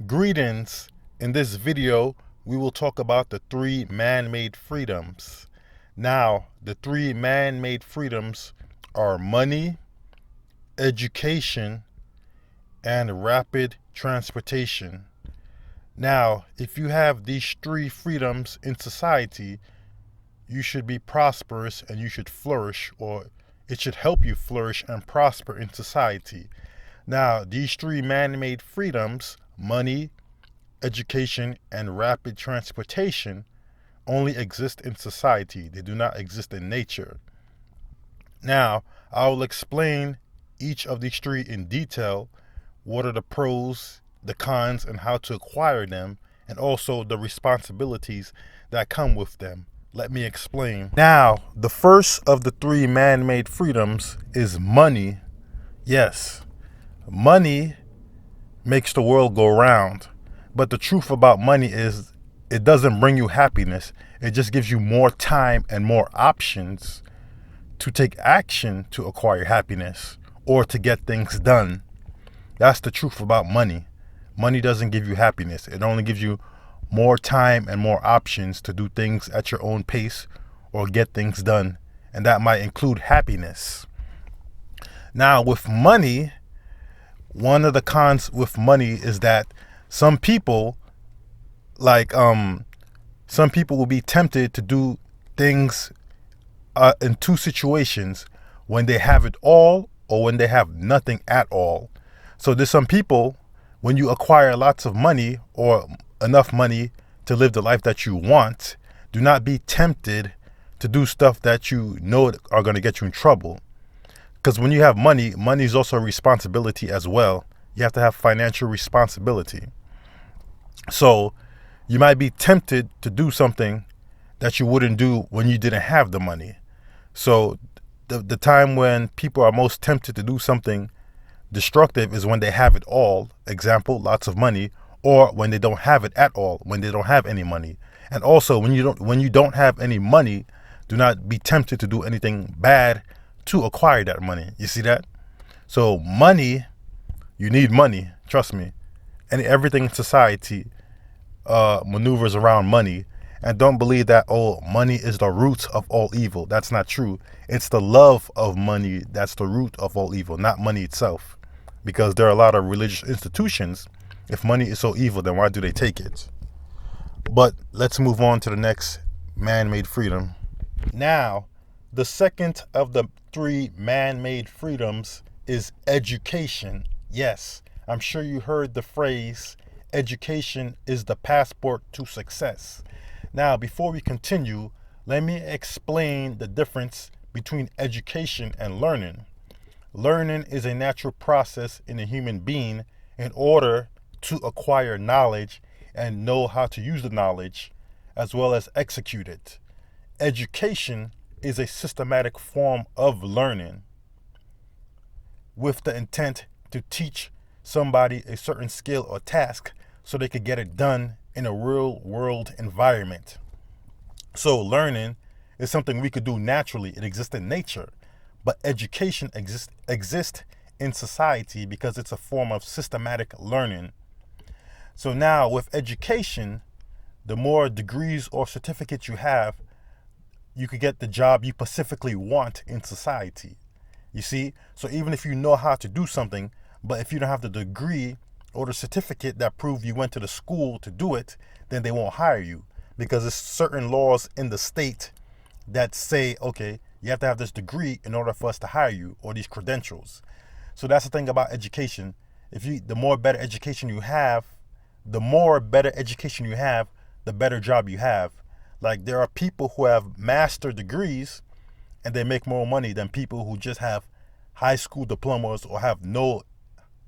Greetings. In this video, we will talk about the three man-made freedoms. Now, the three man-made freedoms are money, education, and rapid transportation. Now, if you have these three freedoms in society, you should be prosperous and you should flourish, or it should help you flourish and prosper in society. Now, these three man-made freedoms, money, education, and rapid transportation, only exist in society. They do not exist in nature. Now, I will explain each of these three in detail. What are the pros, the cons, and how to acquire them, and also the responsibilities that come with them. Let me explain. Now, the first of the three man-made freedoms is money. Yes, money makes the world go round. But the truth about money is it doesn't bring you happiness. It just gives you more time and more options to take action to acquire happiness or to get things done. That's the truth about money. Money doesn't give you happiness. It only gives you more time and more options to do things at your own pace or get things done. And that might include happiness. Now, with money, one of the cons with money is that some people will be tempted to do things in two situations: when they have it all or when they have nothing at all. So there's some people, when you acquire lots of money or enough money to live the life that you want, do not be tempted to do stuff that you know are going to get you in trouble. Because when you have money, money is also a responsibility as well. You have to have financial responsibility. So you might be tempted to do something that you wouldn't do when you didn't have the money. So the time when people are most tempted to do something destructive is when they have it all. Example, lots of money, or when they don't have it at all, when they don't have any money. And also when you don't have any money, do not be tempted to do anything bad to acquire that money. You see that? So money, you need money, trust me. And everything in society maneuvers around money. And don't believe that, oh, money is the root of all evil. That's not true. It's the love of money that's the root of all evil, not money itself. Because there are a lot of religious institutions. If money is so evil, then why do they take it? But let's move on to the next man-made freedom. Now, the second of the three man-made freedoms is education. Yes, I'm sure you heard the phrase, education is the passport to success. Now, before we continue, let me explain the difference between education and learning. Learning is a natural process in a human being in order to acquire knowledge and know how to use the knowledge as well as execute it. Education is a systematic form of learning with the intent to teach somebody a certain skill or task so they could get it done in a real world environment. So learning is something we could do naturally. It exists in nature. But education exists in society because it's a form of systematic learning. So now with education, the more degrees or certificates you have, you could get the job you specifically want in society. You see? So even if you know how to do something, but if you don't have the degree or the certificate that prove you went to the school to do it, then they won't hire you. Because there's certain laws in the state that say, okay, you have to have this degree in order for us to hire you, or these credentials. So that's the thing about education. The more better education you have, the better job you have. Like, there are people who have master degrees and they make more money than people who just have high school diplomas or have no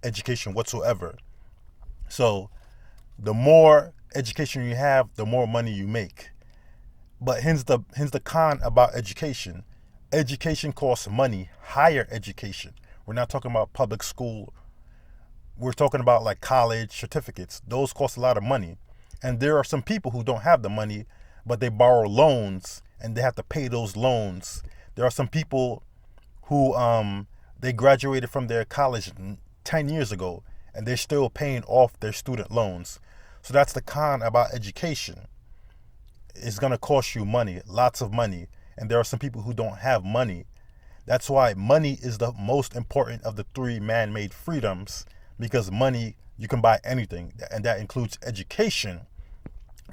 education whatsoever. So the more education you have, the more money you make. But here's the con about education. Education costs money. Higher education. We're not talking about public school. We're talking about like college certificates. Those cost a lot of money. And there are some people who don't have the money, but they borrow loans and they have to pay those loans. There are some people who they graduated from their college 10 years ago and they're still paying off their student loans. So that's the con about education. It's going to cost you money, lots of money. And there are some people who don't have money. That's why money is the most important of the three man-made freedoms, because money, you can buy anything, and that includes education.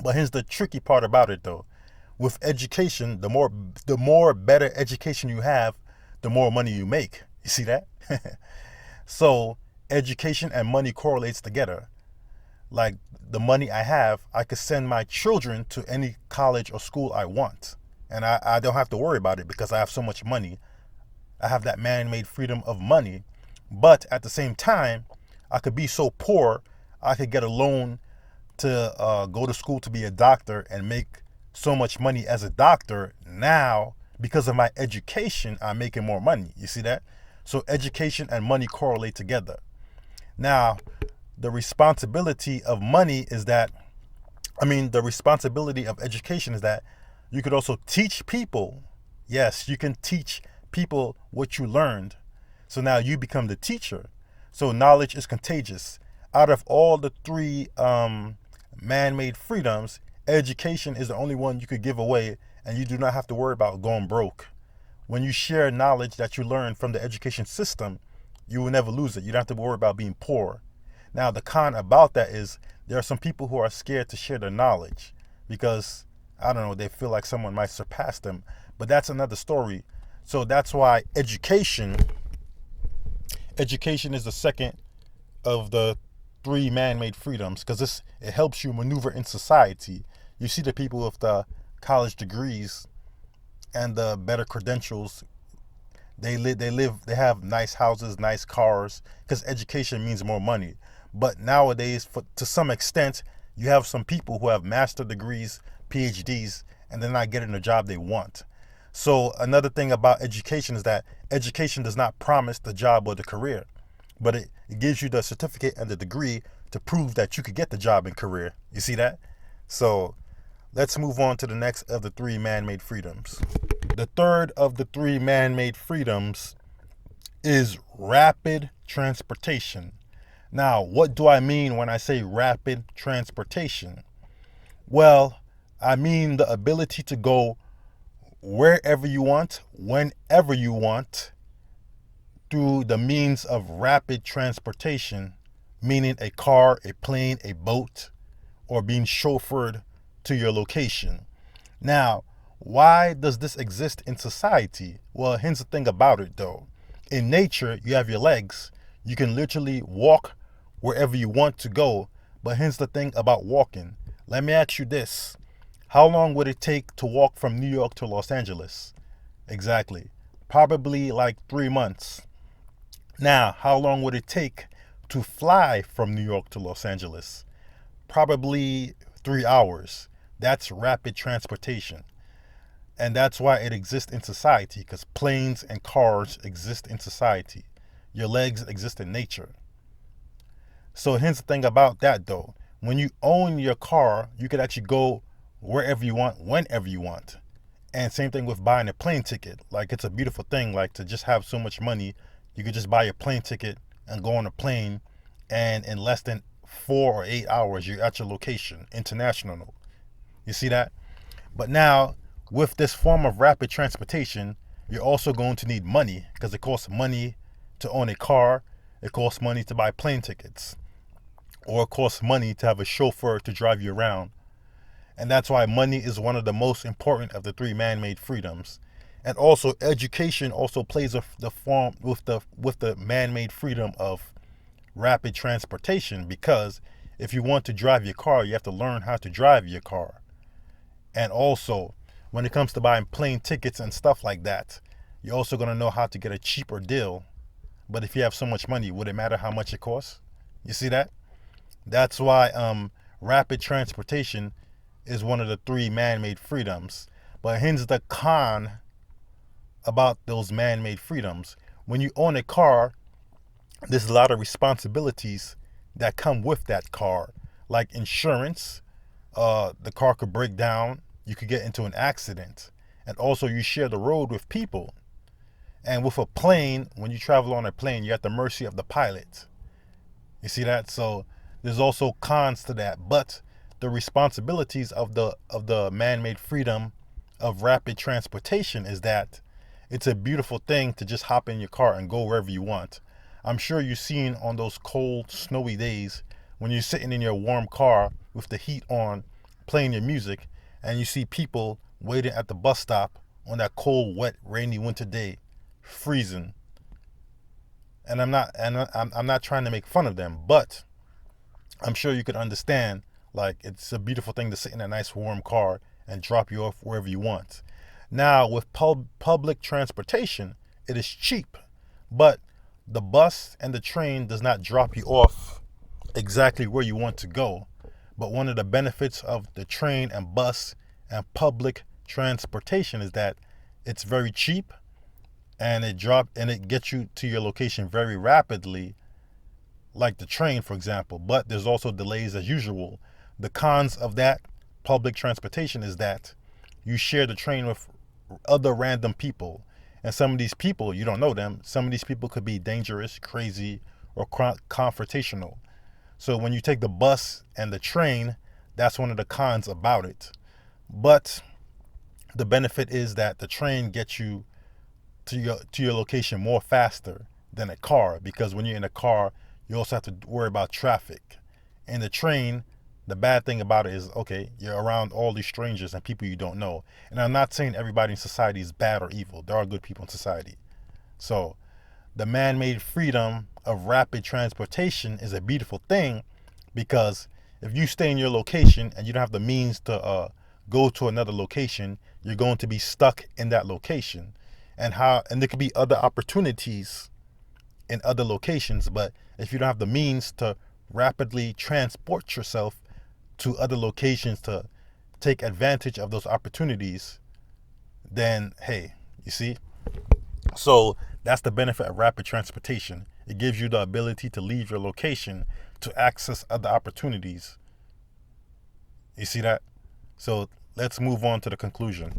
But here's the tricky part about it though. With education, the more better education you have, the more money you make. You see that? So education and money correlates together. Like the money I have, I could send my children to any college or school I want. And I don't have to worry about it because I have so much money. I have that man-made freedom of money. But at the same time, I could be so poor, I could get a loan to go to school to be a doctor and make so much money as a doctor. Now, because of my education, I'm making more money. You see that? So education and money correlate together. Now, the responsibility of money is that, the responsibility of education is that you could also teach people. Yes, you can teach people what you learned. So now you become the teacher. So knowledge is contagious. Out of all the three man-made freedoms, education is the only one you could give away, and you do not have to worry about going broke. When you share knowledge that you learn from the education system, you will never lose it. You don't have to worry about being poor. Now, the con about that is there are some people who are scared to share their knowledge because, I don't know, they feel like someone might surpass them. But that's another story. So that's why education is the second of the three man-made freedoms, because it helps you maneuver in society. You see the people with the college degrees and the better credentials, they have nice houses, nice cars, because education means more money. But nowadays, to some extent, you have some people who have master degrees, PhDs, and they're not getting the job they want. So another thing about education is that education does not promise the job or the career, but it gives you the certificate and the degree to prove that you could get the job and career. You see that? So let's move on to the next of the three man-made freedoms. The third of the three man-made freedoms is rapid transportation. Now, what do I mean when I say rapid transportation? Well, I mean the ability to go wherever you want, whenever you want, through the means of rapid transportation, meaning a car, a plane, a boat, or being chauffeured to your location. Now, why does this exist in society? Well, here's the thing about it though. In nature, you have your legs. You can literally walk wherever you want to go. But here's the thing about walking. Let me ask you this. How long would it take to walk from New York to Los Angeles? Exactly. Probably like 3 months. Now, how long would it take to fly from New York to Los Angeles? Probably 3 hours. That's rapid transportation. And that's why it exists in society, because planes and cars exist in society. Your legs exist in nature. So here's the thing about that though. When you own your car, you could actually go wherever you want, whenever you want. And same thing with buying a plane ticket. Like, it's a beautiful thing, like, to just have so much money. You could just buy a plane ticket and go on a plane, and in less than 4 or 8 hours, you're at your location, international. You see that? But now, with this form of rapid transportation, you're also going to need money, because it costs money to own a car. It costs money to buy plane tickets, or it costs money to have a chauffeur to drive you around. And that's why money is one of the most important of the three man-made freedoms. And also, education also plays the form with the man-made freedom of rapid transportation, because if you want to drive your car, you have to learn how to drive your car. And also, when it comes to buying plane tickets and stuff like that, you're also going to know how to get a cheaper deal. But if you have so much money, would it matter how much it costs? You see that? That's why rapid transportation is one of the three man-made freedoms. But here's the con about those man-made freedoms. When you own a car, there's a lot of responsibilities that come with that car, like insurance. The car could break down, you could get into an accident, and also you share the road with people. And with a plane, when you travel on a plane, you're at the mercy of the pilot. You see that? So there's also cons to that, but the responsibilities of the man-made freedom of rapid transportation is that it's a beautiful thing to just hop in your car and go wherever you want. I'm sure you've seen on those cold, snowy days when you're sitting in your warm car with the heat on, playing your music, and you see people waiting at the bus stop on that cold, wet, rainy winter day, freezing. And I'm not trying to make fun of them, but I'm sure you could understand, like, it's a beautiful thing to sit in a nice warm car and drop you off wherever you want. Now, with public transportation, it is cheap, but the bus and the train does not drop you off exactly where you want to go. But one of the benefits of the train and bus and public transportation is that it's very cheap, and it gets you to your location very rapidly, like the train, for example. But there's also delays as usual. The cons of that public transportation is that you share the train with other random people, and some of these people, you don't know them. Some of these people could be dangerous, crazy, or confrontational. So when you take the bus and the train, that's one of the cons about it. But the benefit is that the train gets you to your location more faster than a car, because when you're in a car, you also have to worry about traffic. In the train, the bad thing about it is, okay, you're around all these strangers and people you don't know. And I'm not saying everybody in society is bad or evil. There are good people in society. So the man-made freedom of rapid transportation is a beautiful thing, because if you stay in your location and you don't have the means to go to another location, you're going to be stuck in that location. And there could be other opportunities in other locations, but if you don't have the means to rapidly transport yourself to other locations to take advantage of those opportunities, then hey, you see? So that's the benefit of rapid transportation. It gives you the ability to leave your location to access other opportunities. You see that? So let's move on to the conclusion.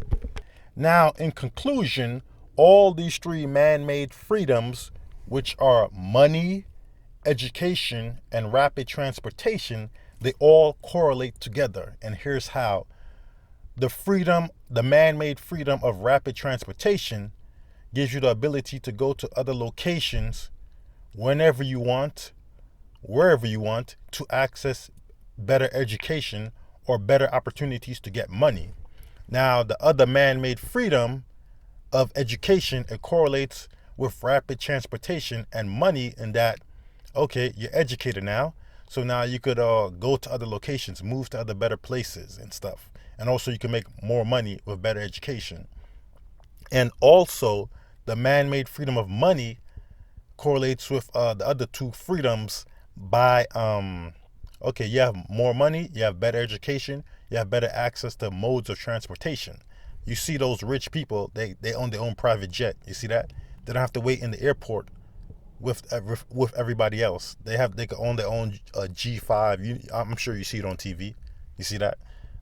Now, in conclusion, all these three man-made freedoms, which are money, education, and rapid transportation, they all correlate together. And here's how. The man-made freedom of rapid transportation gives you the ability to go to other locations whenever you want, wherever you want, to access better education or better opportunities to get money. Now, the other man-made freedom of education, it correlates with rapid transportation and money in that, okay, you're educated now, so now you could go to other locations, move to other better places and stuff. And also you can make more money with better education. And also the man-made freedom of money correlates with the other two freedoms by okay, you have more money, you have better education, you have better access to modes of transportation. You see those rich people, they own their own private jet. You see that? They don't have to wait in the airport with everybody else. They can own their own G5. I'm sure you see it on TV. You see that?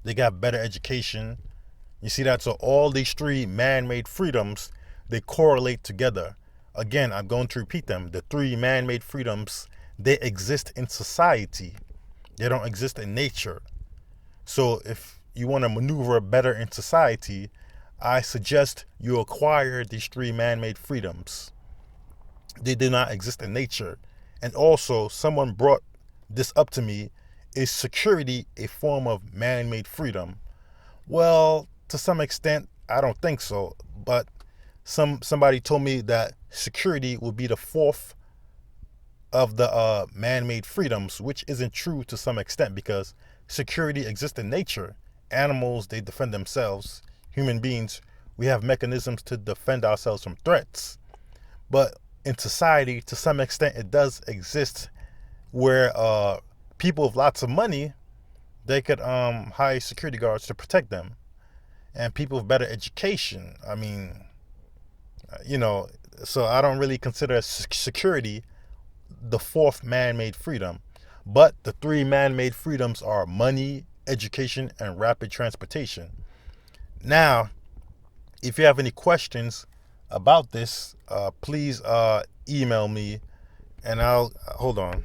They got better education. You see that? So all these three man-made freedoms, they correlate together. Again, I'm going to repeat them. The three man-made freedoms, they exist in society. They don't exist in nature. So if you want to maneuver better in society, I suggest you acquire these three man-made freedoms. They do not exist in nature. And also, someone brought this up to me. Is security a form of man-made freedom? Well, to some extent, I don't think so. But somebody told me that security will be the fourth of the man-made freedoms, which isn't true to some extent, because security exists in nature. Animals, they defend themselves. Human beings, we have mechanisms to defend ourselves from threats. But in society, to some extent, it does exist where people with lots of money, they could hire security guards to protect them. And people with better education, I mean, so I don't really consider security the fourth man-made freedom. But the three man-made freedoms are money, education, and rapid transportation. Now, if you have any questions about this, please email me, and hold on.